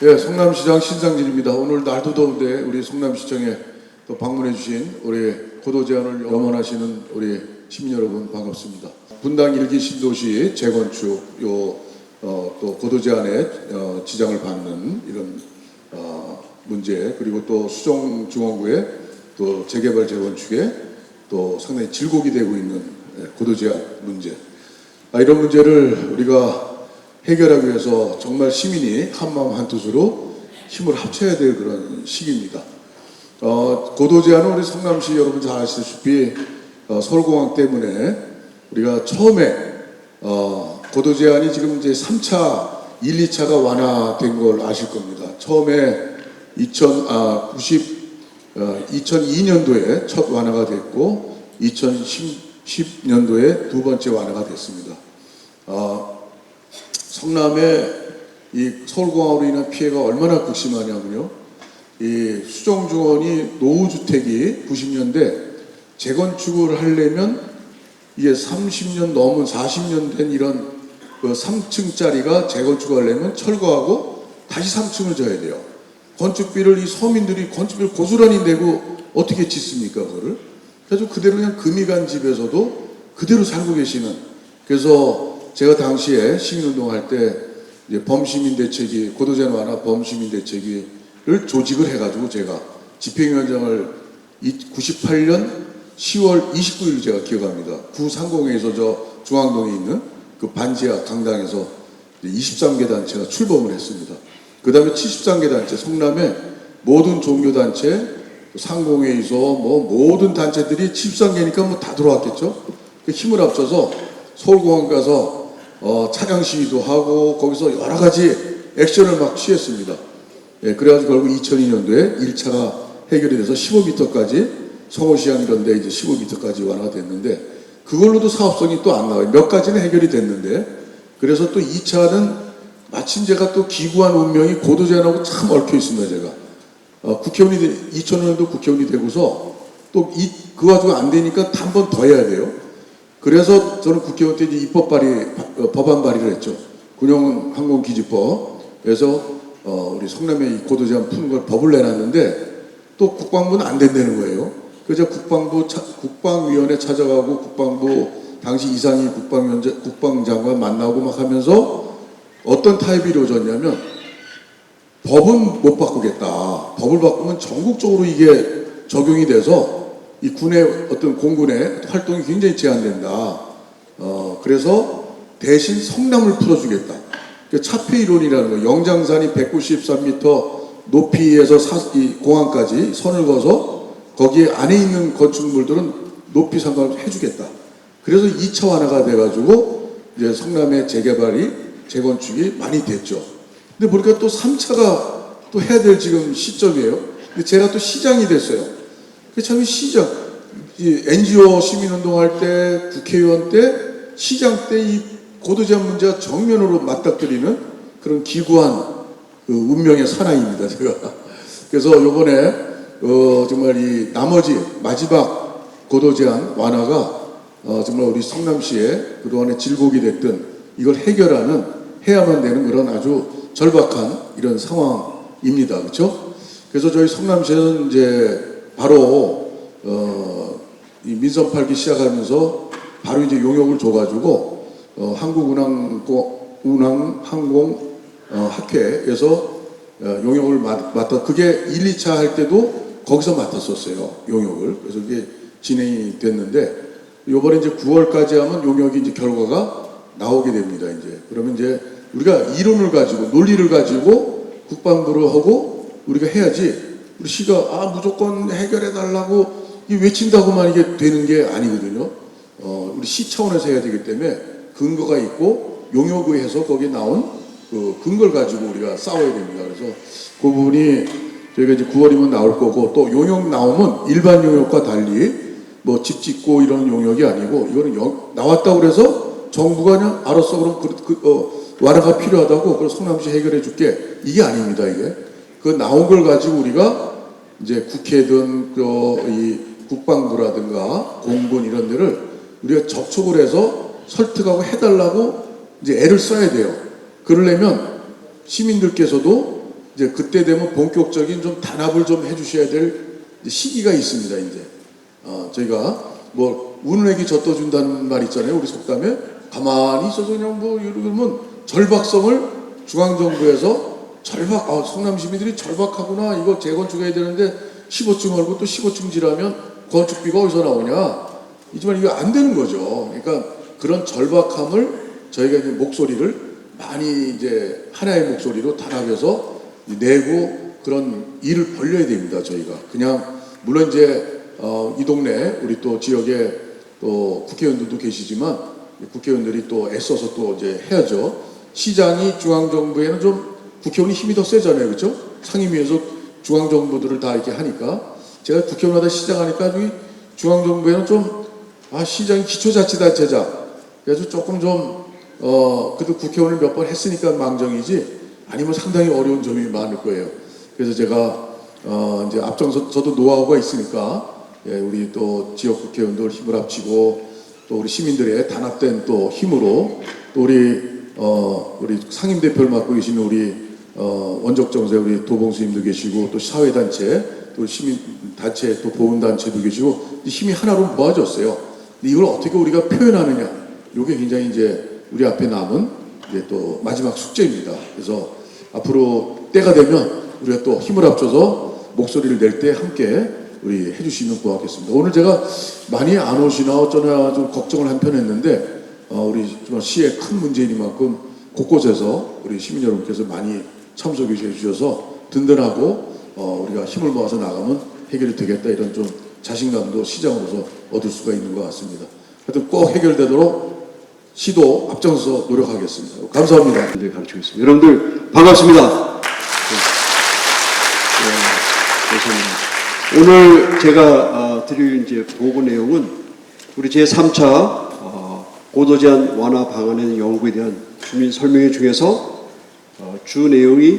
예, 성남시장 신상진입니다. 오늘 날도 더운데 우리 성남시청에 또 방문해 주신 우리 고도 제안을 염원하시는 우리 시민 여러분 반갑습니다. 분당 1기 신도시 재건축 또 고도 제안에 지장을 받는 이런 문제, 그리고 또 수정중원구의 또 재개발 재건축에 또 상당히 질곡이 되고 있는 고도 제안 문제, 이런 문제를 우리가 해결하기 위해서 정말 시민이 한마음 한뜻으로 힘을 합쳐야 될 그런 시기입니다. 고도 제안은 우리 성남시 여러분 잘 아시다시피 서울공항 때문에 우리가 처음에 고도 제안이 지금 이제 3차, 1, 2차가 완화된 걸 아실 겁니다. 처음에 2002년도에 첫 완화가 됐고 2010년도에 두 번째 완화가 됐습니다. 성남의 이 서울공항으로 인한 피해가 얼마나 극심하냐면요, 이 수정중원이 노후주택이 90년대 재건축을 하려면 이게 30년 넘은 40년 된 이런 3층짜리가 재건축을 하려면 철거하고 다시 3층을 져야 돼요. 건축비를 이 서민들이 건축비를 고스란히 내고 어떻게 짓습니까, 그거를? 그래서 그대로 그냥 금이 간 집에서도 그대로 살고 계시는. 그래서 제가 당시에 시민운동할 때 이제 범시민대책위, 고도제안 완화 범시민대책위를 조직을 해가지고 제가 집행위원장을 98년 10월 29일 제가 기억합니다. 구상공회에서 저 중앙동에 있는 그 반지하 강당에서 23개 단체가 출범을 했습니다. 그 다음에 73개 단체, 성남의 모든 종교단체, 상공회에서 모든 단체들이 73개니까 다 들어왔겠죠. 그 힘을 합쳐서 서울공항 가서 차량 시위도 하고 거기서 여러 가지 액션을 막 취했습니다. 예, 그래가지고 결국 2002년도에 1차가 해결이 돼서 15m까지 성호시장 이런 데 이제 15m까지 완화가 됐는데, 그걸로도 사업성이 또 안 나와요. 몇 가지는 해결이 됐는데, 그래서 또 2차는 마침 제가 또 기구한 운명이 고도 제안하고 참 얽혀 있습니다, 제가. 국회의원이 2000년도 국회의원이 되고서 또 그 가지고 안 되니까 한 번 더 해야 돼요. 그래서 저는 국회의원 때 이제 법안 발의를 했죠. 군용항공기지법에서 우리 성남에 이 고도 제한 푸는 걸 법을 내놨는데 또 국방부는 안 된다는 거예요. 그래서 국방위원회 찾아가고 국방부 당시 이상희 국방장관 만나고 막 하면서 어떤 타협이 이루어졌냐면, 법은 못 바꾸겠다. 법을 바꾸면 전국적으로 이게 적용이 돼서 이 군의 어떤 공군의 활동이 굉장히 제한된다. 그래서 대신 성남을 풀어주겠다. 차폐 이론이라는 거, 영장산이 193m 높이에서 이 공항까지 선을 그어서 거기에 안에 있는 건축물들은 높이 상관없이 해주겠다. 그래서 2차 완화가 돼가지고 이제 성남의 재건축이 많이 됐죠. 근데 보니까 또 3차가 또 해야 될 지금 시점이에요. 근데 제가 또 시장이 됐어요. 참 시장, NGO 시민운동할 때, 국회의원 때, 시장 때 이 고도 제한 문제가 정면으로 맞닥뜨리는 그런 기구한 운명의 사나이입니다, 제가. 그래서 요번에 정말 이 나머지 마지막 고도 제한 완화가 정말 우리 성남시에 그동안에 질곡이 됐던 이걸 해야만 되는 그런 아주 절박한 이런 상황입니다. 그렇죠? 그래서 저희 성남시는 이제 바로 이 민선 8기 시작하면서 바로 이제 용역을 줘가지고 한국운항학회에서 용역을 맡아, 그게 1, 2차 할 때도 거기서 맡았었어요, 용역을. 그래서 이게 진행이 됐는데 요번에 이제 9월까지 하면 용역이 이제 결과가 나오게 됩니다. 이제 그러면 이제 우리가 이론을 가지고 논리를 가지고 국방부를 하고 우리가 해야지, 우리 시가 무조건 해결해 달라고 외친다고만 이게 되는 게 아니거든요. 우리 시 차원에서 해야 되기 때문에 근거가 있고 용역의해서 거기에 나온 그 근거를 가지고 우리가 싸워야 됩니다. 그래서 그 부분이 저희가 이제 9월이면 나올 거고, 또 용역 나오면 일반 용역과 달리 뭐 집 짓고 이런 용역이 아니고, 이거는 나왔다고 그래서 정부가 그냥 알았어 그럼 완화가 필요하다고 그래서 성남시 해결해 줄게, 이게 아닙니다. 이게 그 나온 걸 가지고 우리가 이제 국회든 이 국방부라든가 공군 이런 데를 우리가 접촉을 해서 설득하고 해달라고 이제 애를 써야 돼요. 그러려면 시민들께서도 이제 그때 되면 본격적인 좀 단합을 좀 해주셔야 될 시기가 있습니다. 이제 저희가 뭐 운운에게 젖떠준다는 말 있잖아요. 우리 속담에 가만히 있어서 그냥 뭐 이러면 절박성을 중앙정부에서 성남 시민들이 절박하구나, 이거 재건축해야 되는데 15층 얼고 또 15층 지라면 건축비가 어디서 나오냐, 이지만 이거 안 되는 거죠. 그러니까 그런 절박함을 저희가 이제 목소리를 많이 이제 하나의 목소리로 단합해서 내고 그런 일을 벌려야 됩니다. 저희가 그냥 물론 이제 이 동네 우리 또 지역에 또 국회의원들도 계시지만 국회의원들이 또 애써서 또 이제 해야죠. 시장이 중앙정부에는 좀 국회의원이 힘이 더 세잖아요, 그렇죠? 상임위에서 중앙정부들을 다 이렇게 하니까 제가 국회의원마다 시장하니까 중앙정부에는 좀 시장이 기초자치단체장 그래서 조금 좀 그래도 국회의원을 몇 번 했으니까 망정이지 아니면 상당히 어려운 점이 많을 거예요. 그래서 제가 이제 앞장서 저도 노하우가 있으니까 우리 또 지역 국회의원들 힘을 합치고 또 우리 시민들의 단합된 또 힘으로 또 우리 상임 대표를 맡고 계시는 우리 원적정세 우리 도봉수님도 계시고 또 사회단체 또 시민단체 또 보훈단체도 계시고 힘이 하나로 모아졌어요. 근데 이걸 어떻게 우리가 표현하느냐, 이게 굉장히 이제 우리 앞에 남은 이제 또 마지막 숙제입니다. 그래서 앞으로 때가 되면 우리가 또 힘을 합쳐서 목소리를 낼 때 함께 우리 해주시면 고맙겠습니다. 오늘 제가 많이 안 오시나 어쩌나 좀 걱정을 한편 했는데 우리 시의 큰 문제이니만큼 곳곳에서 우리 시민 여러분께서 많이 참석해 주셔서 든든하고 우리가 힘을 모아서 나가면 해결이 되겠다, 이런 좀 자신감도 시장으로서 얻을 수가 있는 것 같습니다. 하여튼 꼭 해결되도록 시도 앞장서 노력하겠습니다. 감사합니다. 네, 가르치겠습니다. 여러분들 반갑습니다. 오늘 제가 드릴 이제 보고 내용은 우리 제3차 고도 제한 완화 방안의 연구에 대한 주민 설명회 중에서 주 내용이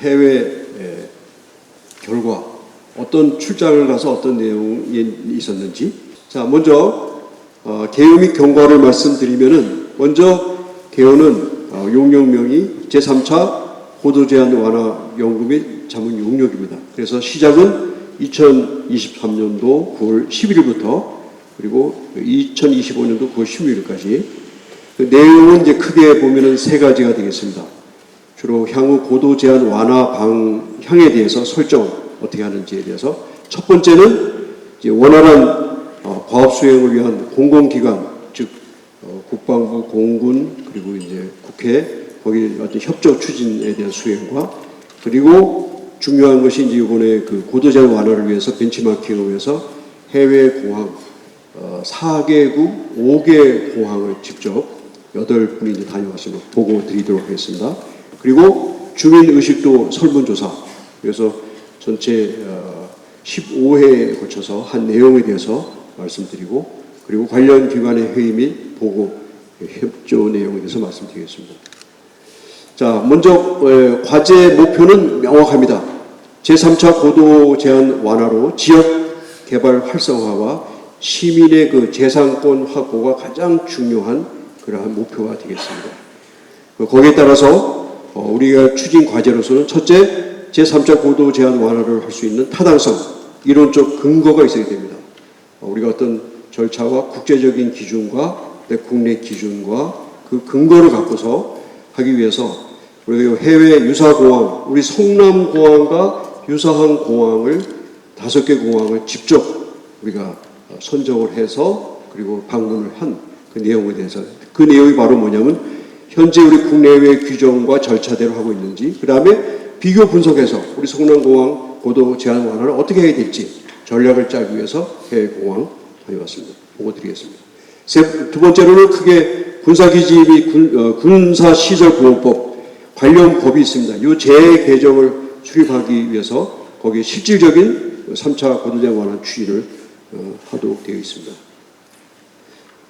해외 결과, 어떤 출장을 가서 어떤 내용이 있었는지. 자, 먼저 개요 및 경과를 말씀드리면은, 먼저 개요는 용역명이 제3차 고도제한 완화 연구 및 자문 용역입니다. 그래서 시작은 2023년도 9월 11일부터 그리고 2025년도 9월 16일까지. 그 내용은 이제 크게 보면은 세 가지가 되겠습니다. 주로 향후 고도 제한 완화 방향에 대해서 설정 어떻게 하는지에 대해서. 첫 번째는 이제 원활한 과업 수행을 위한 공공기관, 즉 국방부, 공군, 그리고 이제 국회, 거기 어떤 협조 추진에 대한 수행과, 그리고 중요한 것이 이제 이번에 그 고도 제한 완화를 위해서 벤치마킹을 위해서 해외 공항 4개국 5개 공항을 직접 8분이 이제 다녀왔습니다. 보고 드리도록 하겠습니다. 그리고 주민의식도 설문조사, 그래서 전체 15회에 거쳐서 한 내용에 대해서 말씀드리고, 그리고 관련 기관의 회의 및 보고 협조 내용에 대해서 말씀드리겠습니다. 자, 먼저 과제 목표는 명확합니다. 제3차 고도 제한 완화로 지역 개발 활성화와 시민의 그 재산권 확보가 가장 중요한 그러한 목표가 되겠습니다. 거기에 따라서 우리가 추진 과제로서는 첫째, 제3차 고도 제한 완화를 할 수 있는 타당성, 이론적 근거가 있어야 됩니다. 우리가 어떤 절차와 국제적인 기준과 국내 기준과 그 근거를 갖고서 하기 위해서 우리가 해외 유사공항, 우리 성남공항과 유사한 공항을 5개 공항을 직접 우리가 선정을 해서 그리고 방문을 한 그 내용에 대해서, 그 내용이 바로 뭐냐면 현재 우리 국내외 규정과 절차대로 하고 있는지, 그 다음에 비교 분석해서 우리 성남공항 고도 제한 완화를 어떻게 해야 될지 전략을 짜기 위해서 해외 공항 다녀왔습니다. 보고 드리겠습니다. 두 번째로는 크게 군사기지 및 군사시설보호법 관련 법이 있습니다. 이 재개정을 수립하기 위해서 거기에 실질적인 3차 고도제한 완화 추진을 하도록 되어 있습니다.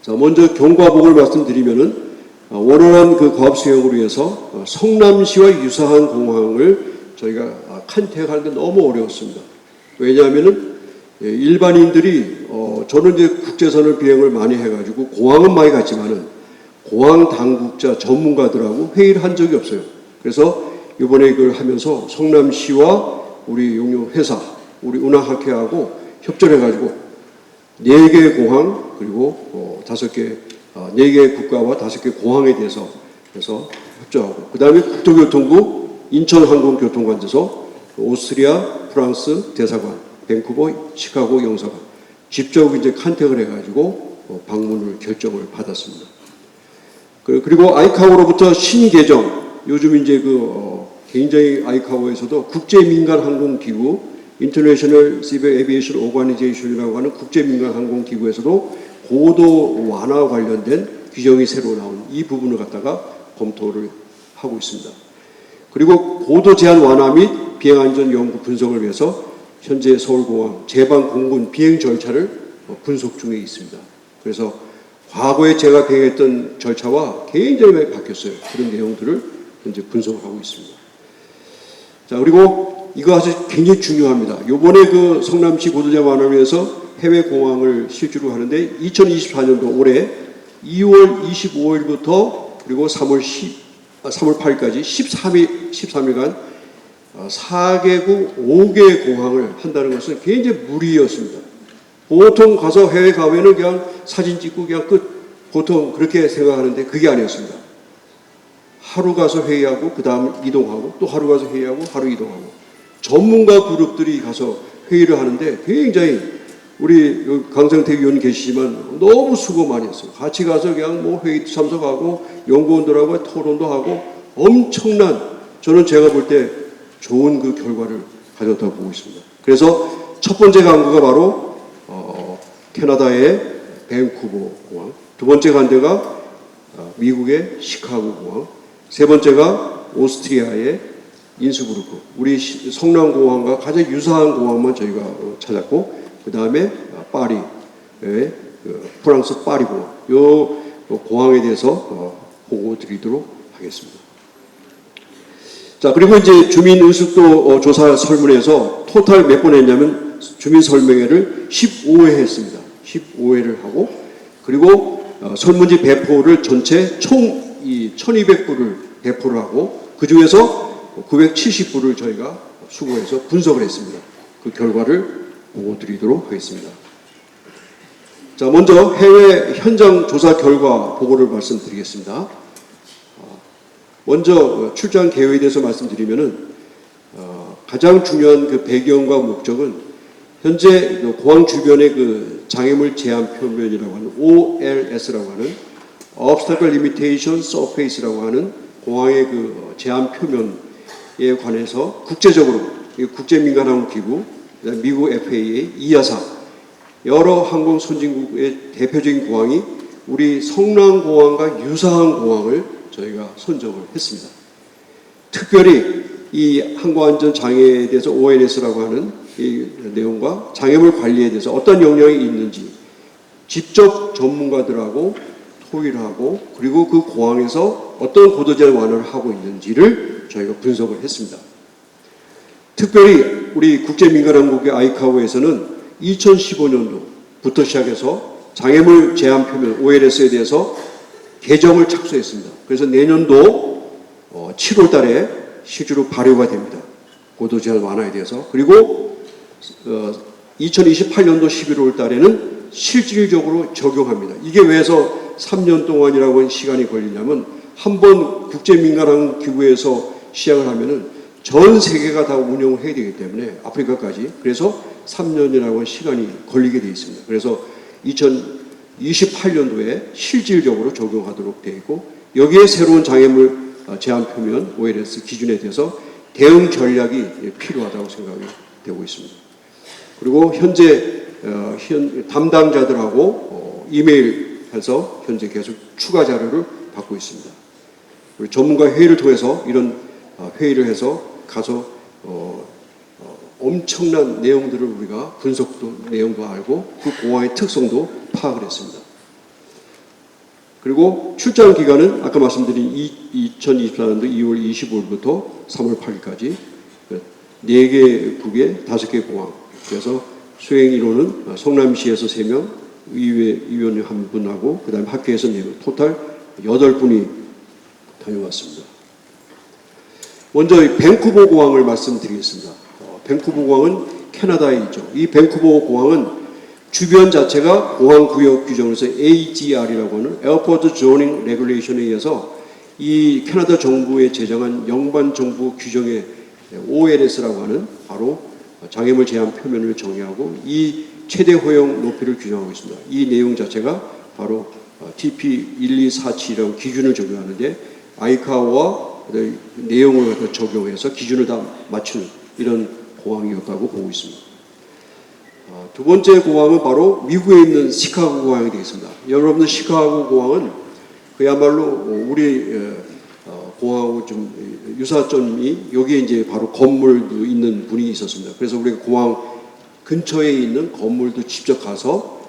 자, 먼저 경과복을 말씀드리면은 원활한 그 과업 수행을 위해서 성남시와 유사한 공항을 저희가 컨택하는 게 너무 어려웠습니다. 왜냐하면은 일반인들이 저는 이제 국제선을 비행을 많이 해가지고 공항은 많이 갔지만은 공항 당국자 전문가들하고 회의를 한 적이 없어요. 그래서 이번에 그걸 하면서 성남시와 우리 용역 회사, 우리 운항학회하고 협조해가지고 4개 공항 그리고 5개, 4개 국가와 5개 공항에 대해서 해서 협조하고 그 다음에 국토교통부 인천항공교통관에서 오스트리아, 프랑스 대사관, 밴쿠버, 시카고 영사관 직접 이제 컨택을 해가지고 방문을 결정을 받았습니다. 그리고 아이카오로부터 신개정 요즘 이제 굉장히 아이카오에서도 국제민간항공기구 인터내셔널 시빌 에비에이션 오가니제이션이라고 하는 국제민간항공기구에서도 고도 완화 관련된 규정이 새로 나온 이 부분을 갖다가 검토를 하고 있습니다. 그리고 고도 제한 완화 및 비행안전 연구 분석을 위해서 현재 서울공항 제방 공군 비행 절차를 분석 중에 있습니다. 그래서 과거에 제가 비행했던 절차와 굉장히 많이 바뀌었어요. 그런 내용들을 현재 분석을 하고 있습니다. 자, 그리고 이거 아주 굉장히 중요합니다. 요번에 그 성남시 고도제한 완화를 위해서 해외 공항을 실주로 하는데 2024년도 올해 2월 25일부터 그리고 3월 8일까지 13일간 4개국 5개 공항을 한다는 것은 굉장히 무리였습니다. 보통 가서 해외 가면은 그냥 사진 찍고 그냥 끝. 보통 그렇게 생각하는데 그게 아니었습니다. 하루 가서 회의하고 그 다음 이동하고 또 하루 가서 회의하고 하루 이동하고 전문가 그룹들이 가서 회의를 하는데 굉장히 우리 강성태 위원 계시지만 너무 수고 많이 했어요. 같이 가서 그냥 뭐 회의 참석하고 연구원들하고 토론도 하고 엄청난 저는 제가 볼 때 좋은 그 결과를 가져왔다고 보고 있습니다. 그래서 첫 번째 간 거가 바로 캐나다의 밴쿠버 공항, 두 번째 간 데가 미국의 시카고 공항, 세 번째가 오스트리아의 인스부르크, 우리 성남공항과 가장 유사한 공항만 저희가 찾았고 그 다음에 파리의 프랑스 파리 공항, 이 공항에 대해서 보고 드리도록 하겠습니다. 자, 그리고 이제 주민 의식도 조사 설문에서 토탈 몇 번 했냐면 주민 설명회를 15회 했습니다. 15회를 하고 그리고 설문지 배포를 전체 총 1200부를 배포를 하고 그 중에서 970부를 저희가 수거해서 분석을 했습니다. 그 결과를 보고 드리도록 하겠습니다. 자, 먼저 해외 현장 조사 결과 보고를 말씀드리겠습니다. 먼저 출장 계획에 대해서 말씀드리면은 가장 중요한 그 배경과 목적은 현재 공항 주변의 그 장애물 제한 표면이라고 하는 OLS라고 하는 Obstacle Limitation Surface라고 하는 공항의 그 제한 표면에 관해서 국제적으로 국제민간항공기구, 미국 FAA, 이아사 여러 항공 선진국의 대표적인 공항이 우리 성남공항과 유사한 공항을 저희가 선정을 했습니다. 특별히 이 항공안전 장애에 대해서 OLS라고 하는 이 내용과 장애물 관리에 대해서 어떤 영향이 있는지 직접 전문가들하고 토의를 하고 그리고 그 공항에서 어떤 고도제한 완화를 하고 있는지를 저희가 분석을 했습니다. 특별히 우리 국제민간항공의 아이카오에서는 2015년도부터 시작해서 장애물 제한 표면 OLS에 대해서 개정을 착수했습니다. 그래서 내년도 7월 달에 실제로 발효가 됩니다. 고도제한 완화에 대해서. 그리고 2028년도 11월 달에는 실질적으로 적용합니다. 이게 왜서 3년 동안이라고 하는 시간이 걸리냐면 한번 국제민간항공기구에서 시작을 하면은 전 세계가 다 운영을 해야 되기 때문에 아프리카까지 그래서 3년이라고 하는 시간이 걸리게 되어 있습니다. 그래서 2028년도에 실질적으로 적용하도록 되어 있고 여기에 새로운 장애물 제한 표면 OLS 기준에 대해서 대응 전략이 필요하다고 생각이 되고 있습니다. 그리고 현재 담당자들하고 이메일해서 현재 계속 추가 자료를 받고 있습니다. 그리고 전문가 회의를 통해서 이런 회의를 해서 가서 엄청난 내용들을 우리가 분석도 내용도 알고 그 공항의 특성도 파악을 했습니다. 그리고 출장 기간은 아까 말씀드린 2024년도 2월 25일부터 3월 8일까지 4개국의 5개 공항. 그래서 수행 인원은 성남시에서 3명, 의원 1분하고 그 다음에 학교에서 4명, 토탈 8분이 다녀왔습니다. 먼저 이 밴쿠버 공항을 말씀드리겠습니다. 밴쿠버 공항은 캐나다에 있죠. 이 밴쿠버 공항은 주변 자체가 공항 구역 규정에서 AGR이라고 하는 Airport Zoning Regulation에 의해서 이 캐나다 정부에 제정한 영반 정부 규정의 OLS라고 하는 바로 장애물 제한 표면을 정의하고 이 최대 허용 높이를 규정하고 있습니다. 이 내용 자체가 바로 TP1247이라는 기준을 적용하는데 아이카오와 내용을 적용해서 기준을 다 맞추는 이런 공항이었다고 보고 있습니다. 두 번째 공항은 바로 미국에 있는 시카고 공항이 되겠습니다. 여러분들 시카고 공항은 그야말로 우리 공항하고 좀 유사점이 여기에 이제 바로 건물도 있는 분위기 있었습니다. 그래서 우리가 공항 근처에 있는 건물도 직접 가서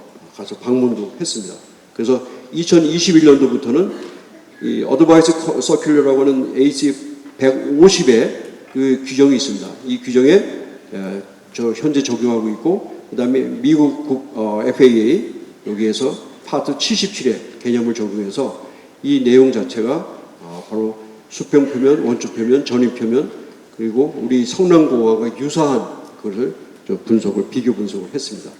방문도 했습니다. 그래서 2021년도부터는 이 어드바이스 서큘러라고 하는 AC 150의 그 규정이 있습니다. 이 규정에 저 현재 적용하고 있고, 그 다음에 미국 FAA 여기에서 파트 77의 개념을 적용해서 이 내용 자체가 바로 수평 표면, 원축 표면, 전입 표면, 그리고 우리 성남공항과 유사한 것을 비교 분석을 했습니다.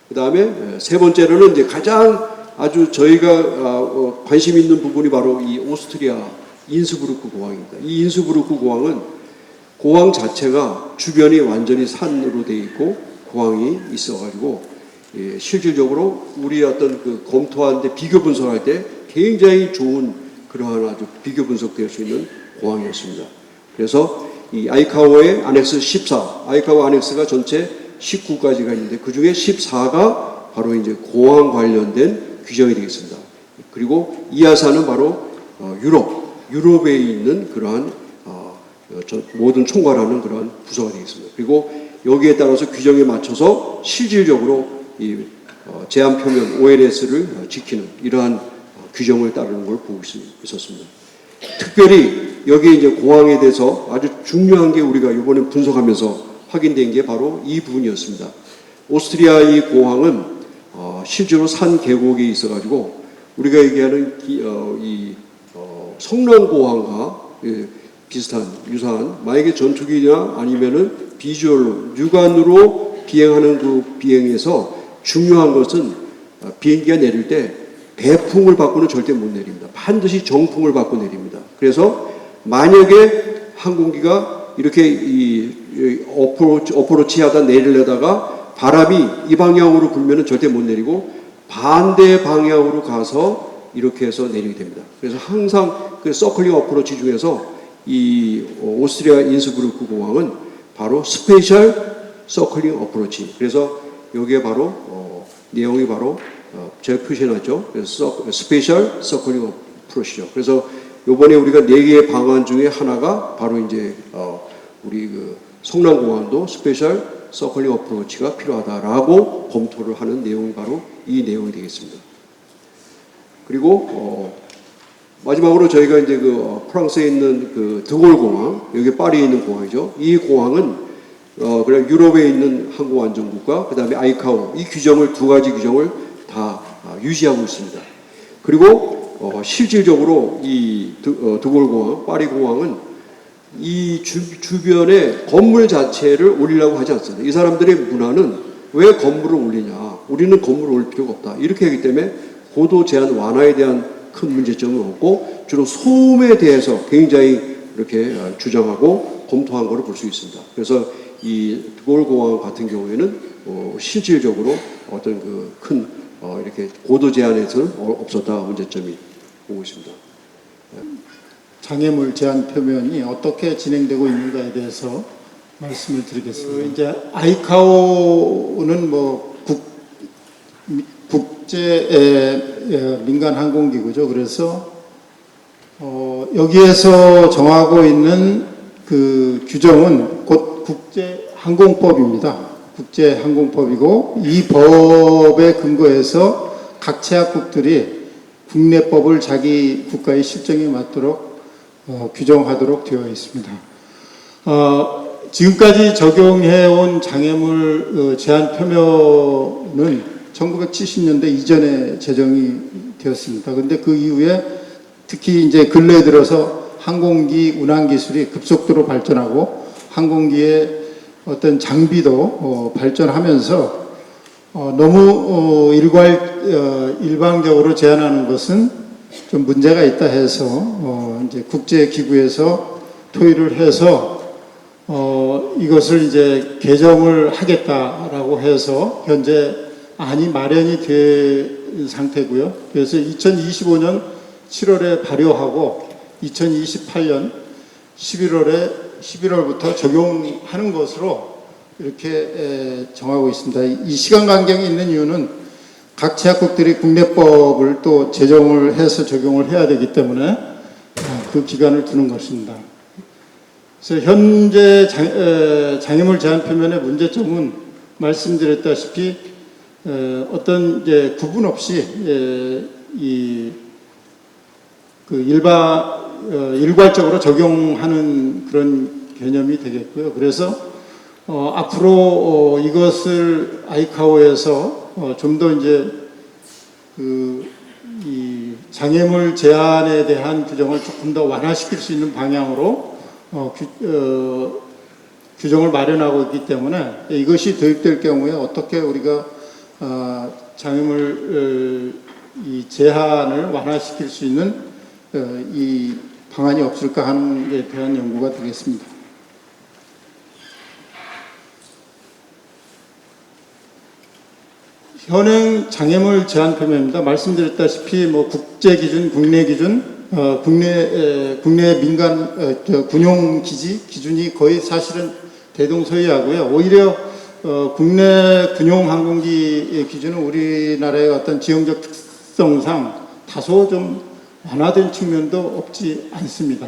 그 다음에 세 번째로는 이제 가장 아주 저희가 관심 있는 부분이 바로 이 오스트리아 인스부르크 공항입니다. 이 인스부르크 공항은 공항 자체가 주변이 완전히 산으로 되어 있고 공항이 있어가지고 실질적으로 우리 어떤 그 검토하는데 비교 분석할 때 굉장히 좋은 그러한 아주 비교 분석될 수 있는 공항이었습니다. 그래서 이 아이카오의 안엑스 14, 아이카오 안엑스가 전체 19가지가 있는데 그 중에 14가 바로 이제 공항 관련된 규정이 되겠습니다. 그리고 이하사는 바로 유럽에 있는 그러한 모든 총괄하는 그러한 부서가 되겠습니다. 그리고 여기에 따라서 규정에 맞춰서 실질적으로 이 제한 표면 OLS를 지키는 이러한 규정을 따르는 걸 보고 있었습니다. 특별히 여기에 이제 공항에 대해서 아주 중요한 게 우리가 이번에 분석하면서 확인된 게 바로 이 부분이었습니다. 오스트리아의 공항은 실제로 산 계곡이 있어가지고 우리가 얘기하는 성남공항과 비슷한 유사한 만약에 전투기나 아니면은 비주얼로 육안으로 비행하는 그 비행에서 중요한 것은 비행기가 내릴 때 배풍을 받고는 절대 못 내립니다. 반드시 정풍을 받고 내립니다. 그래서 만약에 항공기가 이렇게 어프로치 하다 내리려다가 바람이 이 방향으로 불면은 절대 못 내리고 반대 방향으로 가서 이렇게 해서 내리게 됩니다. 그래서 항상 그 서클링 어프로치 중에서 이 오스트리아 인스부르크 공항은 바로 스페셜 서클링 어프로치. 그래서 여기에 바로 내용이 바로 제가 표시해놨죠. 그래서 스페셜 서클링 어프로치죠. 그래서 요번에 우리가 4개의 방안 중에 하나가 바로 이제 우리 그 성남공항도 스페셜 서클링 어프로치가 필요하다라고 검토를 하는 내용이 바로 이 내용이 되겠습니다. 그리고 마지막으로 저희가 이제 그 프랑스에 있는 그 드골 공항, 여기 파리에 있는 공항이죠. 이 공항은 그냥 유럽에 있는 항공안전국과 그 다음에 아이카오 이 규정을 두 가지 규정을 다 유지하고 있습니다. 그리고 실질적으로 이 드골 공항, 파리 공항은 이 주변에 건물 자체를 올리려고 하지 않습니다. 이 사람들의 문화는 왜 건물을 올리냐? 우리는 건물을 올릴 필요가 없다. 이렇게 하기 때문에 고도 제한 완화에 대한 큰 문제점은 없고 주로 소음에 대해서 굉장히 이렇게 주장하고 검토한 것을 볼 수 있습니다. 그래서 이 드골 공항 같은 경우에는 실질적으로 어떤 그 큰 이렇게 고도 제한에서는 없었다 문제점이 보고 있습니다. 장애물 제한 표면이 어떻게 진행되고 있는가에 대해서 말씀을 드리겠습니다. 이제 아이카오는 뭐 국제 민간 항공기구죠. 그래서 여기에서 정하고 있는 그 규정은 곧 국제항공법입니다. 국제항공법이고 이 법에 근거해서 각 채합국들이 국내법을 자기 국가의 실정에 맞도록 규정하도록 되어 있습니다. 지금까지 적용해온 장애물 제한 표면은 1970년대 이전에 제정이 되었습니다. 그런데 그 이후에 특히 이제 근래에 들어서 항공기 운항 기술이 급속도로 발전하고 항공기의 어떤 장비도 발전하면서 너무 일방적으로 제한하는 것은 좀 문제가 있다 해서 이제 국제기구에서 토의를 해서 이것을 이제 개정을 하겠다라고 해서 현재 안이 마련이 된 상태고요. 그래서 2025년 7월에 발효하고 2028년 11월부터 적용하는 것으로 이렇게 정하고 있습니다. 이 시간 간격이 있는 이유는 각 제약국들이 국내법을 또 제정을 해서 적용을 해야 되기 때문에 그 기간을 두는 것입니다. 그래서 현재 장애물 제한 표면의 문제점은 말씀드렸다시피 어떤 이제 구분 없이 일괄적으로 적용하는 그런 개념이 되겠고요. 그래서 앞으로 이것을 아이카오에서 좀 더 이제 이 장애물 제한에 대한 규정을 조금 더 완화시킬 수 있는 방향으로 규정을 마련하고 있기 때문에 이것이 도입될 경우에 어떻게 우리가 장애물 이 제한을 완화시킬 수 있는 이 방안이 없을까 하는 데 대한 연구가 되겠습니다. 현행 장애물 제한 표면입니다. 말씀드렸다시피 뭐 국제 기준, 국내 기준, 국내 민간 군용 기준이 거의 사실은 대동소이하고요. 오히려 국내 군용 항공기 기준은 우리나라의 어떤 지형적 특성상 다소 좀 완화된 측면도 없지 않습니다.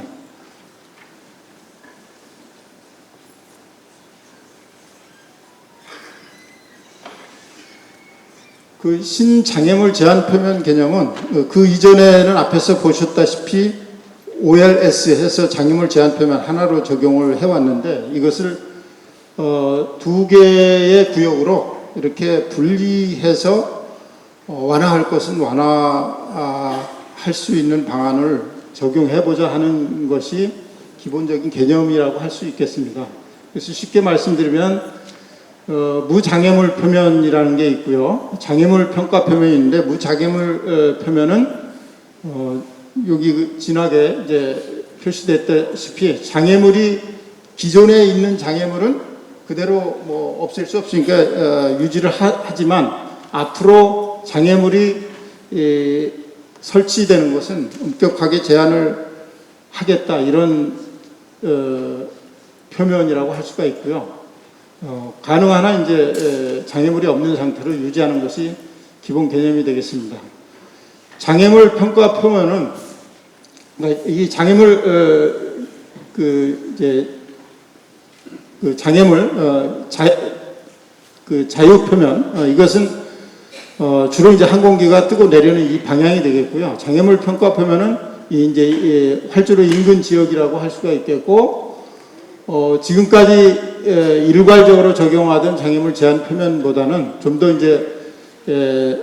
그 신장애물 제한 표면 개념은 그 이전에는 앞에서 보셨다시피 OLS 해서 장애물 제한 표면 하나로 적용을 해왔는데 이것을 두 개의 구역으로 이렇게 분리해서 완화할 것은 완화할 수 있는 방안을 적용해보자 하는 것이 기본적인 개념이라고 할 수 있겠습니다. 그래서 쉽게 말씀드리면 무장애물 표면이라는 게 있고요. 장애물 평가 표면이 있는데 무장애물 표면은 여기 진하게 이제 표시됐다시피 장애물이 기존에 있는 장애물은 그대로 뭐 없앨 수 없으니까 유지를 하지만 앞으로 장애물이 설치되는 것은 엄격하게 제한을 하겠다 이런 표면이라고 할 수가 있고요. 가능한 한 이제 장애물이 없는 상태로 유지하는 것이 기본 개념이 되겠습니다. 장애물 평가 표면은 이 장애물 장애물 자유 표면 이것은 주로 이제 항공기가 뜨고 내리는 이 방향이 되겠고요. 장애물 평가 표면은 이제 활주로 인근 지역이라고 할 수가 있겠고. 지금까지 일괄적으로 적용하던 장애물 제한 표면보다는 좀 더 이제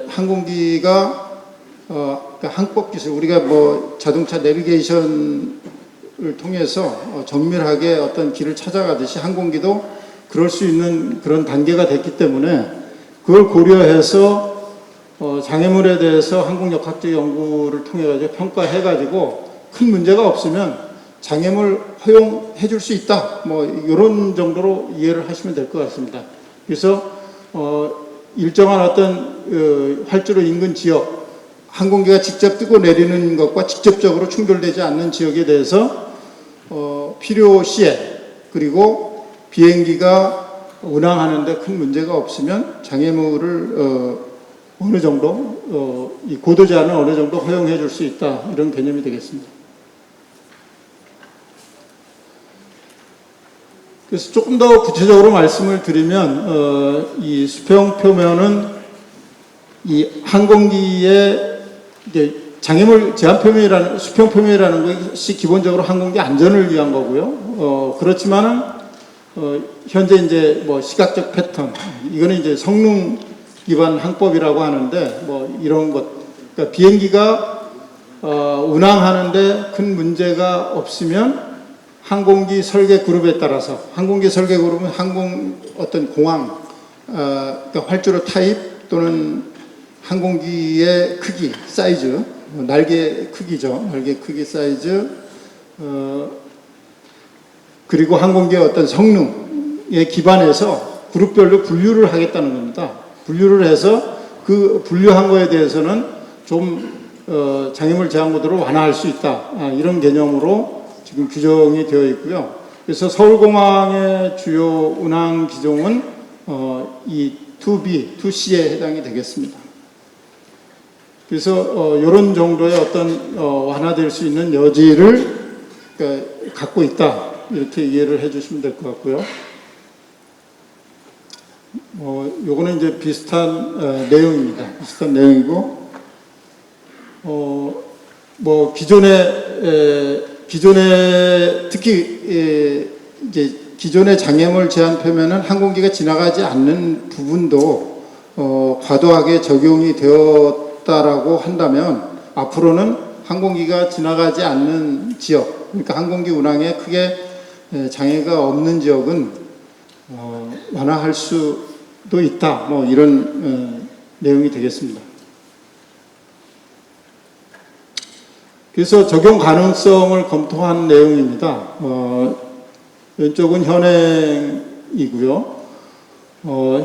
항공기가 그러니까 항법 기술 우리가 뭐 자동차 내비게이션을 통해서 정밀하게 어떤 길을 찾아가듯이 항공기도 그럴 수 있는 그런 단계가 됐기 때문에 그걸 고려해서 장애물에 대해서 항공역학적 연구를 통해 가지고 평가해 가지고 큰 문제가 없으면 장애물 허용해 줄 수 있다. 뭐 이런 정도로 이해를 하시면 될 것 같습니다. 그래서 일정한 어떤 활주로 인근 지역 항공기가 직접 뜨고 내리는 것과 직접적으로 충돌되지 않는 지역에 대해서 필요시에 그리고 비행기가 운항하는데 큰 문제가 없으면 장애물을 어느 정도 이 고도 제한을 어느 정도 허용해 줄 수 있다. 이런 개념이 되겠습니다. 그래서 조금 더 구체적으로 말씀을 드리면 이 수평 표면은 이 항공기의 이제 장애물 제한 표면이라는 수평 표면이라는 것이 기본적으로 항공기 안전을 위한 거고요. 그렇지만은 현재 이제 뭐 시각적 패턴 이거는 이제 성능 기반 항법이라고 하는데 뭐 이런 것 그러니까 비행기가 운항하는데 큰 문제가 없으면 항공기 설계 그룹에 따라서 항공기 설계 그룹은 항공 어떤 공항 그러니까 활주로 타입 또는 항공기의 크기 사이즈 날개 크기죠. 날개 크기 사이즈 그리고 항공기의 어떤 성능에 기반해서 그룹별로 분류를 하겠다는 겁니다. 분류를 해서 그 분류한 거에 대해서는 좀 장애물 제한 구도를 완화할 수 있다. 이런 개념으로 지금 규정이 되어 있고요. 그래서 서울공항의 주요 운항 기종은 이 2B, 2C에 해당이 되겠습니다. 그래서 이런 정도의 어떤 완화될 수 있는 여지를 갖고 있다. 이렇게 이해를 해주시면 될 것 같고요. 요거는 이제 비슷한 내용입니다. 비슷한 내용이고, 기존에 특히 이제 기존의 장애물 제한 표면은 항공기가 지나가지 않는 부분도 과도하게 적용이 되었다라고 한다면 앞으로는 항공기가 지나가지 않는 지역, 그러니까 항공기 운항에 크게 장애가 없는 지역은 완화할 수도 있다. 뭐 이런 내용이 되겠습니다. 그래서 적용 가능성을 검토한 내용입니다. 왼쪽은 현행이고요.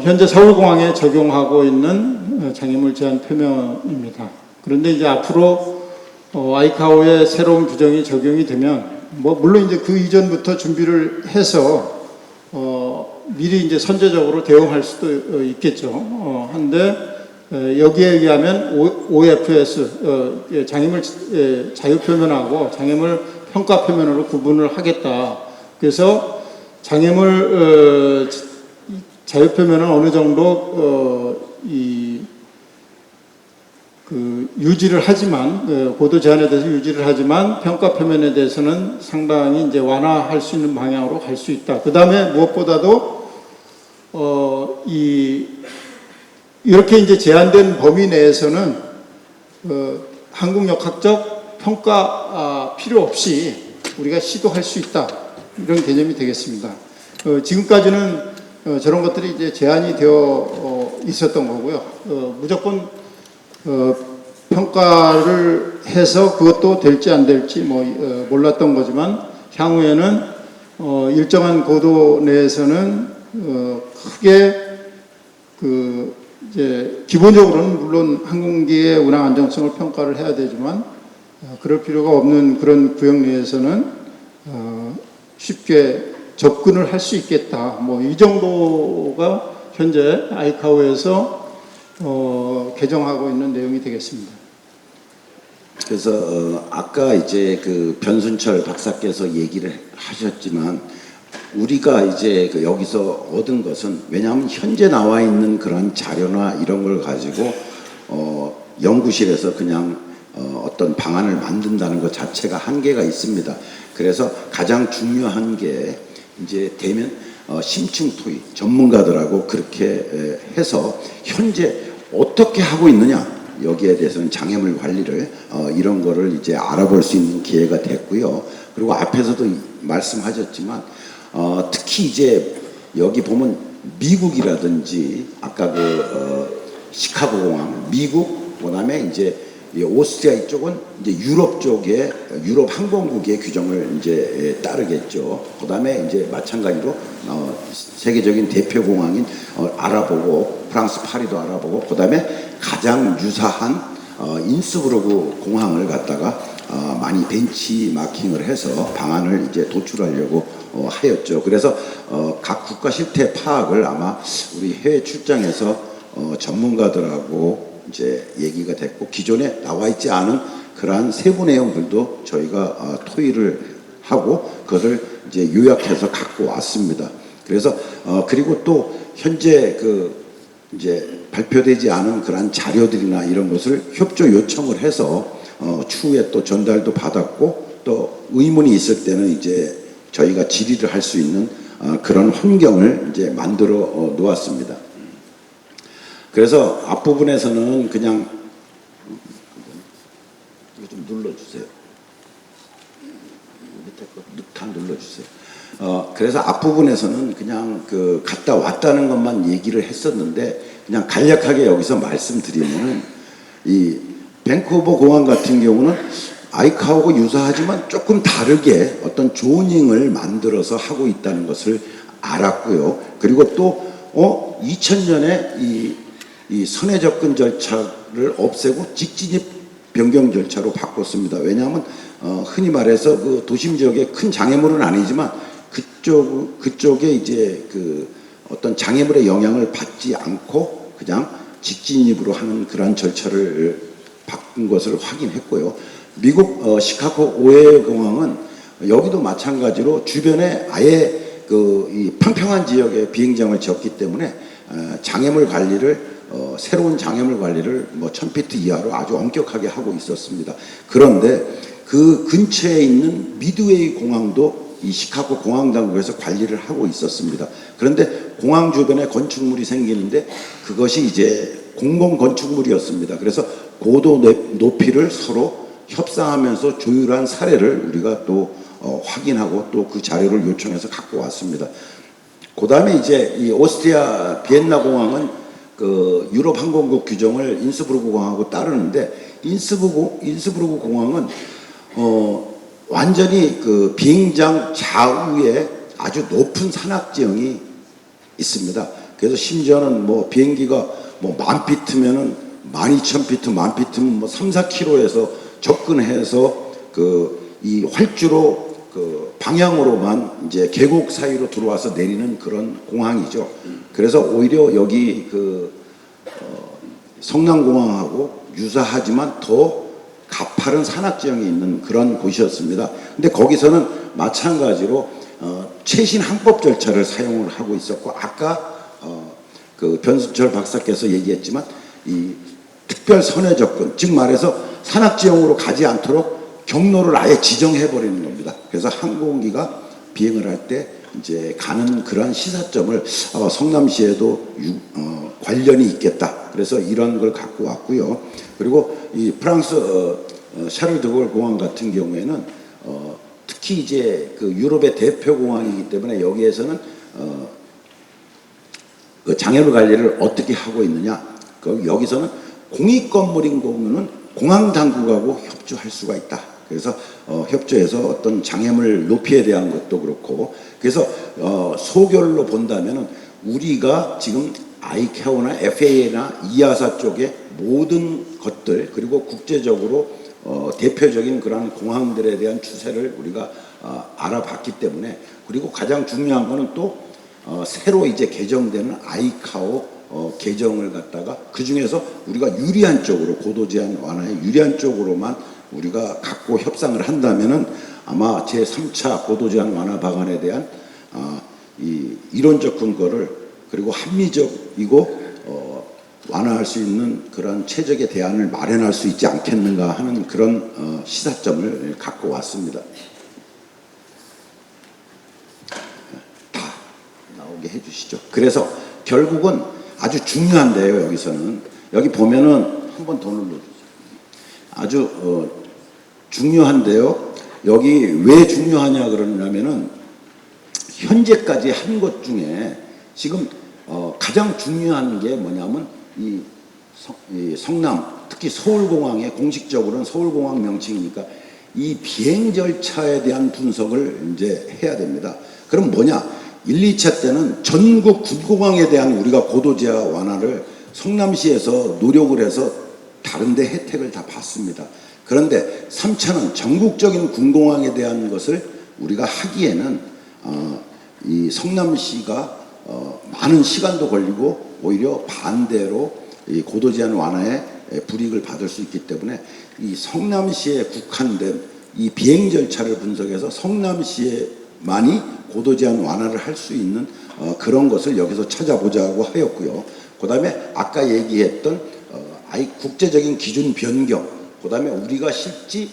현재 서울공항에 적용하고 있는 장애물 제한 표면입니다. 그런데 이제 앞으로 아이카오의 새로운 규정이 적용이 되면 물론 이제 그 이전부터 준비를 해서 미리 이제 선제적으로 대응할 수도 있겠죠. 한데 여기에 의하면 OFS 장애물 자유표면하고 장애물 평가표면으로 구분을 하겠다. 그래서 장애물 자유표면은 어느 정도 유지를 하지만 고도 제한에 대해서 유지를 하지만 평가 표면에 대해서는 상당히 이제 완화할 수 있는 방향으로 갈 수 있다. 그 다음에 무엇보다도 이렇게 이제 제한된 범위 내에서는 항공역학적 평가 필요 없이 우리가 시도할 수 있다. 이런 개념이 되겠습니다. 지금까지는 저런 것들이 이제 제한이 되어 있었던 거고요. 무조건 평가를 해서 그것도 될지 안 될지 몰랐던 거지만 향후에는 일정한 고도 내에서는 크게 이제 기본적으로는 물론 항공기의 운항 안정성을 평가를 해야 되지만 그럴 필요가 없는 그런 구역 내에서는 쉽게 접근을 할 수 있겠다. 이 정도가 현재 아이카오에서 개정하고 있는 내용이 되겠습니다. 그래서 아까 이제 그 변순철 박사께서 얘기를 하셨지만 우리가 이제 여기서 얻은 것은 왜냐하면 현재 나와 있는 그런 자료나 이런 걸 가지고 연구실에서 그냥 어떤 방안을 만든다는 것 자체가 한계가 있습니다. 그래서 가장 중요한 게 이제 되면 심층 토의 전문가들하고 그렇게 해서 현재 어떻게 하고 있느냐 여기에 대해서는 장애물 관리를 이런 거를 이제 알아볼 수 있는 기회가 됐고요. 그리고 앞에서도 말씀하셨지만 특히 이제 여기 보면 미국이라든지 아까 시카고 공항 미국 그다음에 이제 오스트리아 이쪽은 이제 유럽 쪽에 유럽 항공국의 규정을 이제 따르겠죠. 그다음에 이제 마찬가지로 세계적인 대표 공항인 알아보고 프랑스 파리도 알아보고 그다음에 가장 유사한 인스부르크 공항을 갖다가 많이 벤치 마킹을 해서 방안을 이제 도출하려고 하였죠. 그래서 각 국가 실태 파악을 아마 우리 해외 출장에서 전문가들하고 이제 얘기가 됐고 기존에 나와 있지 않은 그러한 세부 내용들도 저희가 토의를 하고 그것을 이제 요약해서 갖고 왔습니다. 그래서 그리고 또 현재 이제 발표되지 않은 그러한 자료들이나 이런 것을 협조 요청을 해서 추후에 또 전달도 받았고 또 의문이 있을 때는 이제 저희가 질의를 할 수 있는 그런 환경을 이제 만들어 놓았습니다. 그래서 앞부분에서는 그냥 이거 좀 눌러줘. 들어주세요. 그래서 앞부분에서는 그냥 그 갔다 왔다는 것만 얘기를 했었는데 그냥 간략하게 여기서 말씀드리면은 이 밴쿠버 공항 같은 경우는 아이카오하고 유사하지만 조금 다르게 어떤 조닝을 만들어서 하고 있다는 것을 알았고요. 그리고 또 2000년에 이 선해 접근 절차를 없애고 직진입 변경 절차로 바꿨습니다. 왜냐하면 흔히 말해서 그 도심 지역에 큰 장애물은 아니지만 그쪽에 이제 그 어떤 장애물의 영향을 받지 않고 그냥 직진입으로 하는 그러한 절차를 바꾼 것을 확인했고요. 미국 시카고 오헤어 공항은 여기도 마찬가지로 주변에 아예 이 평평한 지역에 비행장을 지었기 때문에 장애물 관리를 새로운 장애물 관리를 1000피트 이하로 아주 엄격하게 하고 있었습니다. 그런데 그 근처에 있는 미드웨이 공항도 이 시카고 공항 당국에서 관리를 하고 있었습니다. 그런데 공항 주변에 건축물이 생기는데 그것이 이제 공공 건축물이었습니다. 그래서 고도 높이를 서로 협상하면서 조율한 사례를 우리가 또 확인하고 또 그 자료를 요청해서 갖고 왔습니다. 그 다음에 이제 이 오스트리아 비엔나 공항은 그 유럽 항공국 규정을 인스부르크 공항하고 따르는데 인스부르크 공항은 완전히 그 비행장 좌우에 아주 높은 산악지형이 있습니다. 그래서 심지어는 비행기가 10,000피트면은 12,000피트, 10,000피트면 3, 4km에서 접근해서 이 활주로 그 방향으로만 이제 계곡 사이로 들어와서 내리는 그런 공항이죠. 그래서 오히려 여기 성남공항하고 유사하지만 더 가파른 산악지형이 있는 그런 곳이었습니다. 근데 거기서는 마찬가지로 최신 항법 절차를 사용을 하고 있었고 아까 그 변순철 박사께서 얘기했지만 이 특별 선회 접근, 즉 말해서 산악지형으로 가지 않도록 경로를 아예 지정해 버리는 겁니다. 그래서 항공기가 비행을 할 때 이제 가는 그러한 시사점을 성남시에도 관련이 있겠다. 그래서 이런 걸 갖고 왔고요. 그리고 이 프랑스 샤를 드골 공항 같은 경우에는 특히 이제 그 유럽의 대표 공항이기 때문에 여기에서는 그 장애물 관리를 어떻게 하고 있느냐? 여기서는 공익 건물인 경우는 공항 당국하고 협조할 수가 있다. 그래서 협조해서 어떤 장애물 높이에 대한 것도 그렇고 그래서 소결로 본다면은 우리가 지금 아이카오나 FAA나 이아사 쪽의 모든 것들 그리고 국제적으로 대표적인 그런 공항들에 대한 추세를 우리가 알아봤기 때문에 그리고 가장 중요한 거는 또 새로 이제 개정되는 아이카오 개정을 갖다가 그 중에서 우리가 유리한 쪽으로 고도 제한 완화에 유리한 쪽으로만 우리가 갖고 협상을 한다면은 아마 제3차 고도 제한 완화 방안에 대한 이 이론적 근거를 그리고 합리적이고 완화할 수 있는 그런 최적의 대안을 마련할 수 있지 않겠는가 하는 그런 시사점을 갖고 왔습니다. 다 나오게 해주시죠. 그래서 결국은 아주 중요한데요. 여기서는 여기 보면은 한 번 더 눌러주세요. 아주 중요한데요. 여기 왜 중요하냐 그러냐면은 현재까지 한 것 중에 지금 가장 중요한 게 뭐냐면 이 성남 특히 서울공항의 공식적으로는 서울공항 명칭이니까 이 비행 절차에 대한 분석을 이제 해야 됩니다. 그럼 뭐냐? 1, 2차 때는 전국 군공항에 대한 우리가 고도 제한 완화를 성남시에서 노력을 해서 다른 데 혜택을 다 받습니다. 그런데 3차는 전국적인 군공항에 대한 것을 우리가 하기에는 이 성남시가 많은 시간도 걸리고 오히려 반대로 이 고도 제한 완화에 불이익을 받을 수 있기 때문에 이 성남시에 국한된 이 비행 절차를 분석해서 성남시에만이 고도 제한 완화를 할 수 있는 그런 것을 여기서 찾아보자고 하였고요. 그 다음에 아까 얘기했던 국제적인 기준 변경, 그 다음에 우리가 실제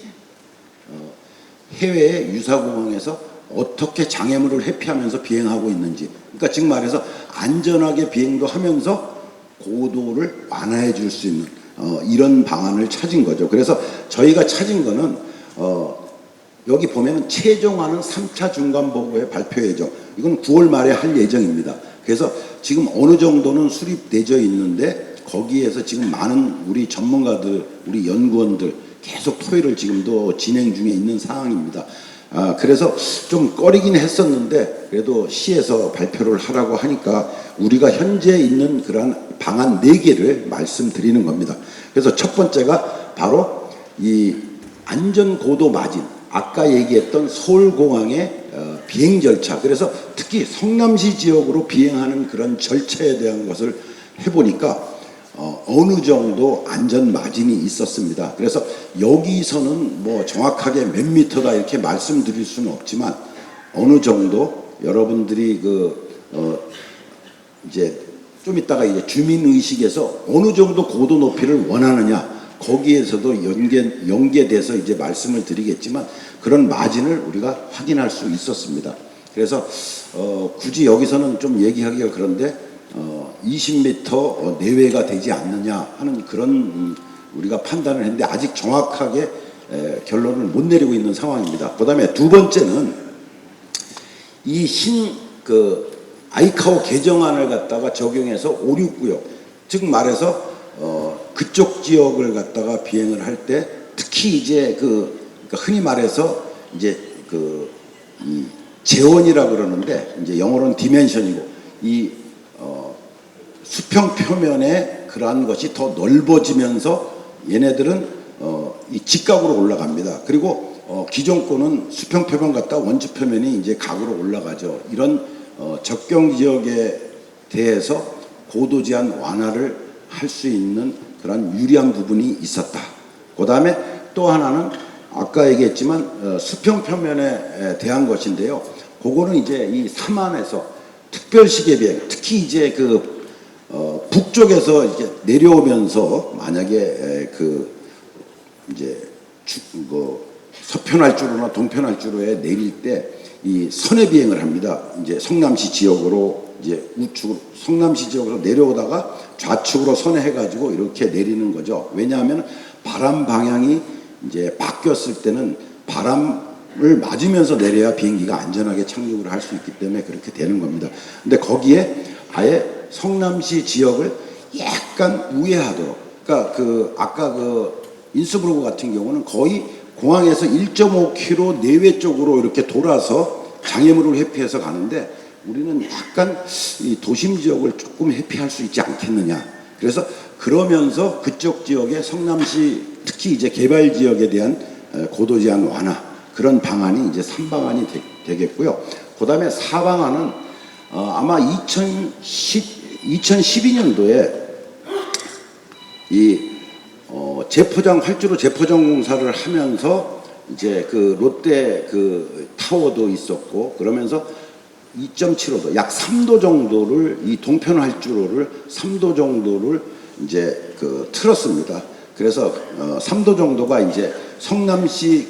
해외의 유사공항에서 어떻게 장애물을 회피하면서 비행하고 있는지, 그러니까 지금 말해서 안전하게 비행도 하면서 고도를 완화해 줄 수 있는 이런 방안을 찾은 거죠. 그래서 저희가 찾은 거는 여기 보면은 최종안은 3차 중간보고의 발표 예정. 이건 9월 말에 할 예정입니다. 그래서 지금 어느 정도는 수립되어 있는데 거기에서 지금 많은 우리 전문가들, 우리 연구원들 계속 토의를 지금도 진행 중에 있는 상황입니다. 그래서 좀 꺼리긴 했었는데 그래도 시에서 발표를 하라고 하니까 우리가 현재 있는 그러한 방안 4개를 말씀드리는 겁니다. 그래서 첫 번째가 바로 이 안전고도 마진, 아까 얘기했던 서울공항의 비행 절차, 그래서 특히 성남시 지역으로 비행하는 그런 절차에 대한 것을 해보니까 어느 정도 안전 마진이 있었습니다. 그래서 여기서는 뭐 정확하게 몇 미터다 이렇게 말씀드릴 수는 없지만 어느 정도 여러분들이 이제 좀 이따가 이제 주민의식에서 어느 정도 고도 높이를 원하느냐 거기에서도 연계돼서 이제 말씀을 드리겠지만 그런 마진을 우리가 확인할 수 있었습니다. 그래서 굳이 여기서는 좀 얘기하기가 그런데 20m 내외가 되지 않느냐 하는 그런 우리가 판단을 했는데 아직 정확하게 결론을 못 내리고 있는 상황입니다. 그 다음에 두 번째는 이 아이카오 개정안을 갖다가 적용해서 5, 6구역, 즉 말해서 그쪽 지역을 갖다가 비행을 할 때 특히 이제 그러니까 흔히 말해서 이제 이 재원이라 그러는데 이제 영어로는 디멘션이고 이 수평 표면에 그러한 것이 더 넓어지면서 얘네들은 이 직각으로 올라갑니다. 그리고 기존 거는 수평 표면 갔다 원주 표면이 이제 각으로 올라가죠. 이런 접경 지역에 대해서 고도 제한 완화를 할 수 있는 그런 유리한 부분이 있었다. 그 다음에 또 하나는 아까 얘기했지만 수평 표면에 대한 것인데요. 그거는 이제 이 삼안에서 특별시계 비행, 특히 이제 북쪽에서 이제 내려오면서 만약에 이제 서편할주로나 동편할주로에 내릴 때 이 선해 비행을 합니다. 이제 성남시 지역으로 이제 우측으로 성남시 지역으로 내려오다가 좌측으로 선회해가지고 이렇게 내리는 거죠. 왜냐하면 바람 방향이 이제 바뀌었을 때는 바람을 맞으면서 내려야 비행기가 안전하게 착륙을 할 수 있기 때문에 그렇게 되는 겁니다. 근데 거기에 아예 성남시 지역을 약간 우회하도록, 그러니까 아까 인스브루크 같은 경우는 거의 공항에서 1.5km 내외 쪽으로 이렇게 돌아서 장애물을 회피해서 가는데 우리는 약간 이 도심 지역을 조금 회피할 수 있지 않겠느냐. 그래서 그러면서 그쪽 지역의 성남시 특히 이제 개발 지역에 대한 고도 제한 완화 그런 방안이 이제 3방안이 되겠고요. 그 다음에 4방안은 아마 2012년도에 이 활주로 재포장 공사를 하면서 이제 롯데 타워도 있었고 그러면서 2.75도 약 3도 정도를 이 동편 활주로를 3도 정도를 이제 틀었습니다. 그래서 3도 정도가 이제 성남시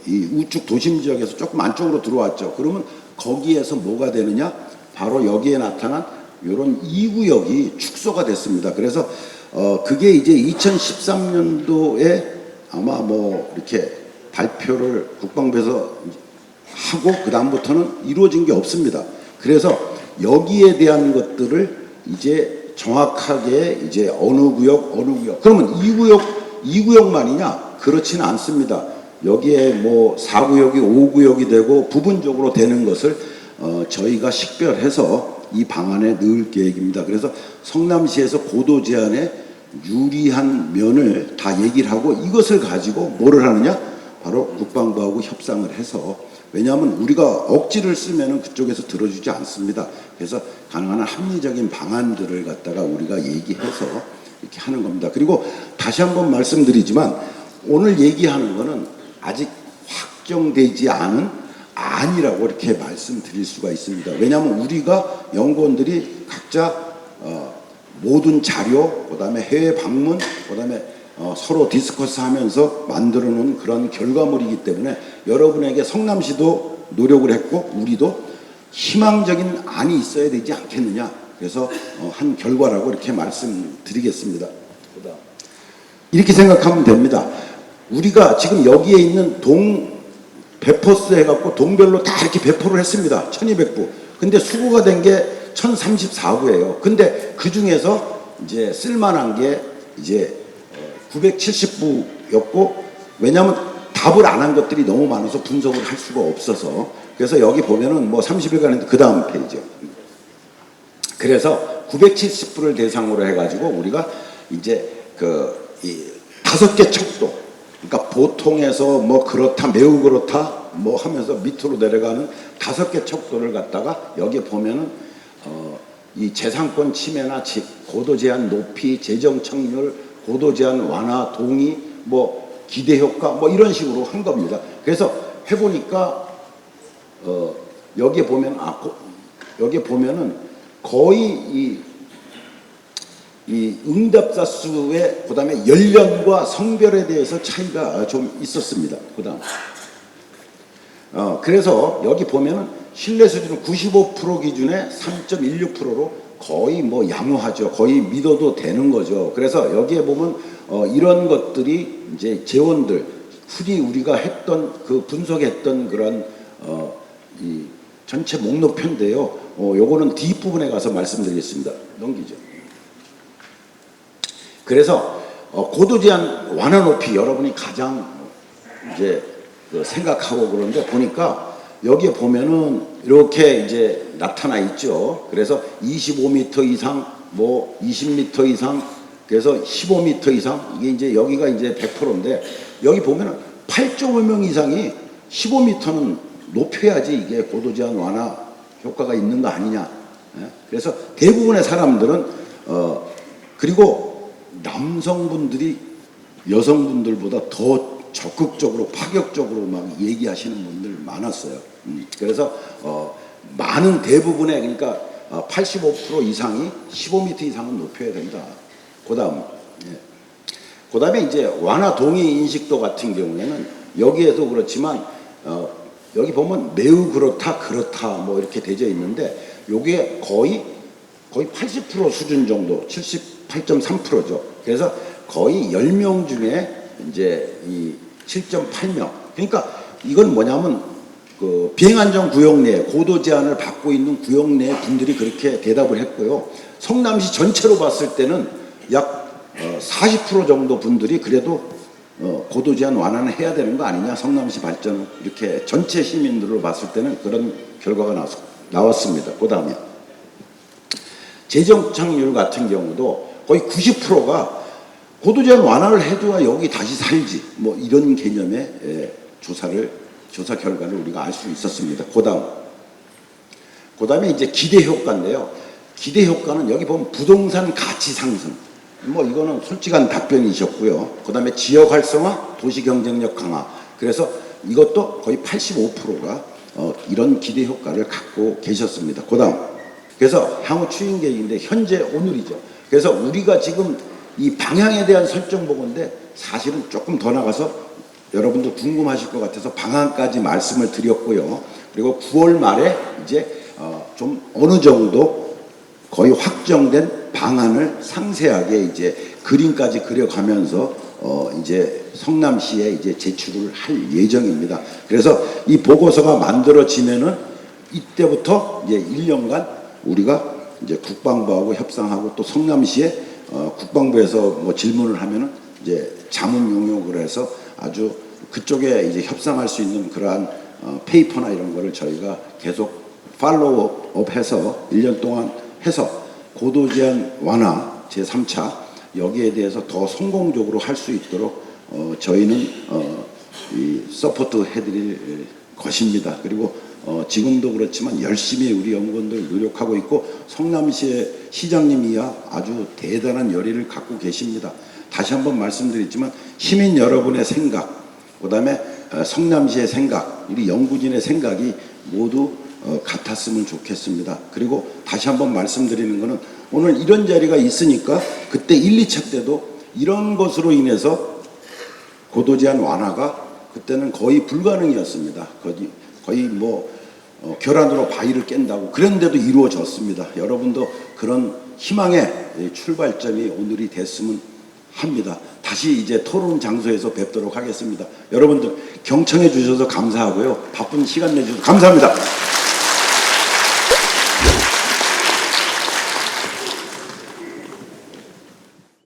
이 우측 도심 지역에서 조금 안쪽으로 들어왔죠. 그러면 거기에서 뭐가 되느냐? 바로 여기에 나타난 이런 2구역이 축소가 됐습니다. 그래서 그게 이제 2013년도에 아마 이렇게 발표를 국방부에서 하고 그 다음부터는 이루어진 게 없습니다. 그래서 여기에 대한 것들을 이제 정확하게 이제 어느 구역 그러면 2구역만이냐? 그렇지는 않습니다. 여기에 4구역이 5구역이 되고 부분적으로 되는 것을 저희가 식별해서 이 방안에 넣을 계획입니다. 그래서 성남시에서 고도 제한에 유리한 면을 다 얘기를 하고 이것을 가지고 뭐를 하느냐? 바로 국방부하고 협상을 해서 왜냐하면 우리가 억지를 쓰면은 그쪽에서 들어주지 않습니다. 그래서 가능한 합리적인 방안들을 갖다가 우리가 얘기해서 이렇게 하는 겁니다. 그리고 다시 한번 말씀드리지만 오늘 얘기하는 거는 아직 확정되지 않은 안이라고 이렇게 말씀드릴 수가 있습니다. 왜냐하면 우리가 연구원들이 각자 모든 자료, 그 다음에 해외 방문, 그 다음에 서로 디스커스 하면서 만들어 놓은 그런 결과물이기 때문에 여러분에게 성남시도 노력을 했고 우리도 희망적인 안이 있어야 되지 않겠느냐. 그래서 한 결과라고 이렇게 말씀드리겠습니다. 이렇게 생각하면 됩니다. 우리가 지금 여기에 있는 배포스 해갖고 동별로 다 이렇게 배포를 했습니다. 1200부. 근데 수구가 된 게 1034부예요. 근데 그 중에서 이제 쓸만한 게 이제 970부였고, 왜냐하면 답을 안 한 것들이 너무 많아서 분석을 할 수가 없어서, 그래서 여기 보면은 뭐 30일간인데 그 다음 페이지요. 그래서 970부를 대상으로 해가지고 우리가 이제 이 5개 척도, 그러니까 보통에서 뭐 그렇다, 매우 그렇다 뭐 하면서 밑으로 내려가는 5개 척도를 갖다가 여기에 보면은 이 재산권 침해나 고도 제한 높이, 재정 착률, 고도 제한 완화, 동의, 뭐 기대 효과 뭐 이런 식으로 한 겁니다. 그래서 해보니까 여기에 보면 여기에 보면은 거의 이 응답자 수의 그다음에 연령과 성별에 대해서 차이가 좀 있었습니다. 그다음 그래서 여기 보면은 신뢰 수준은 95% 기준에 3.16%로 거의 뭐 양호하죠. 거의 믿어도 되는 거죠. 그래서 여기에 보면 이런 것들이 이제 재원들 흔히 우리가 했던 그 분석했던 그런 이 전체 목록표인데요. 요거는 뒷부분에 가서 말씀드리겠습니다. 넘기죠. 그래서 고도 제한 완화 높이 여러분이 가장 이제 생각하고 그런데 보니까 여기에 보면은 이렇게 이제 나타나 있죠. 그래서 25m 이상, 뭐 20m 이상, 그래서 15m 이상, 이게 이제 여기가 이제 100%인데 여기 보면은 8.5명 이상이 15m는 높여야지 이게 고도 제한 완화 효과가 있는 거 아니냐. 그래서 대부분의 사람들은 그리고 남성분들이 여성분들보다 더 적극적으로 파격적으로 막 얘기하시는 분들 많았어요. 그래서 많은 대부분의 그러니까 85% 이상이 15m 이상은 높여야 된다. 그다음에 이제 완화 동의 인식도 같은 경우에는 여기에도 그렇지만 여기 보면 매우 그렇다 뭐 이렇게 되어 있는데 요게 거의 80% 수준 정도, 78.3%죠. 그래서 거의 10명 중에 이제 이 7.8명. 그러니까 이건 뭐냐면 그 비행안전 구역 내 고도 제한을 받고 있는 구역 내 분들이 그렇게 대답을 했고요. 성남시 전체로 봤을 때는 약 40% 정도 분들이 그래도 고도 제한 완화는 해야 되는 거 아니냐, 성남시 발전, 이렇게 전체 시민들로 봤을 때는 그런 결과가 나왔습니다. 그 다음에 재정착률 같은 경우도 거의 90%가 고도 제한 완화를 해줘야 여기 다시 살지, 뭐 이런 개념의 조사 결과를 우리가 알 수 있었습니다. 그 다음에 이제 기대 효과인데요. 기대 효과는 여기 보면 부동산 가치 상승, 뭐 이거는 솔직한 답변이셨고요. 그 다음에 지역 활성화, 도시 경쟁력 강화. 그래서 이것도 거의 85%가 이런 기대 효과를 갖고 계셨습니다. 그래서 향후 추진 계획인데 현재 오늘이죠. 그래서 우리가 지금 이 방향에 대한 설정 보고인데 사실은 조금 더 나가서 여러분도 궁금하실 것 같아서 방향까지 말씀을 드렸고요. 그리고 9월 말에 이제 좀 어느 정도 거의 확정된 방안을 상세하게 이제 그림까지 그려가면서 이제 성남시에 이제 제출을 할 예정입니다. 그래서 이 보고서가 만들어지면은 이때부터 이제 1년간 우리가 이제 국방부하고 협상하고 또 성남시에 국방부에서 뭐 질문을 하면은 이제 자문 용역을 해서 아주 그쪽에 이제 협상할 수 있는 그러한 페이퍼나 이런 거를 저희가 계속 팔로우업해서 1년 동안 해서 고도 제한 완화 제3차 여기에 대해서 더 성공적으로 할 수 있도록 저희는 이 서포트 해드릴 것입니다. 그리고 지금도 그렇지만 열심히 우리 연구원들 노력하고 있고 성남시의 시장님이야 아주 대단한 열의를 갖고 계십니다. 다시 한번 말씀드리지만 시민 여러분의 생각, 그 다음에 성남시의 생각, 우리 연구진의 생각이 모두 같았으면 좋겠습니다. 그리고 다시 한번 말씀드리는 것은 오늘 이런 자리가 있으니까 그때 1, 2차 때도 이런 것으로 인해서 고도 제한 완화가 그때는 거의 불가능이었습니다. 거의 뭐 결안으로 바위를 깬다고 그런데도 이루어졌습니다. 여러분도 그런 희망의 출발점이 오늘이 됐으면 합니다. 다시 이제 토론 장소에서 뵙도록 하겠습니다. 여러분들 경청해 주셔서 감사하고요. 바쁜 시간 내주셔서 감사합니다.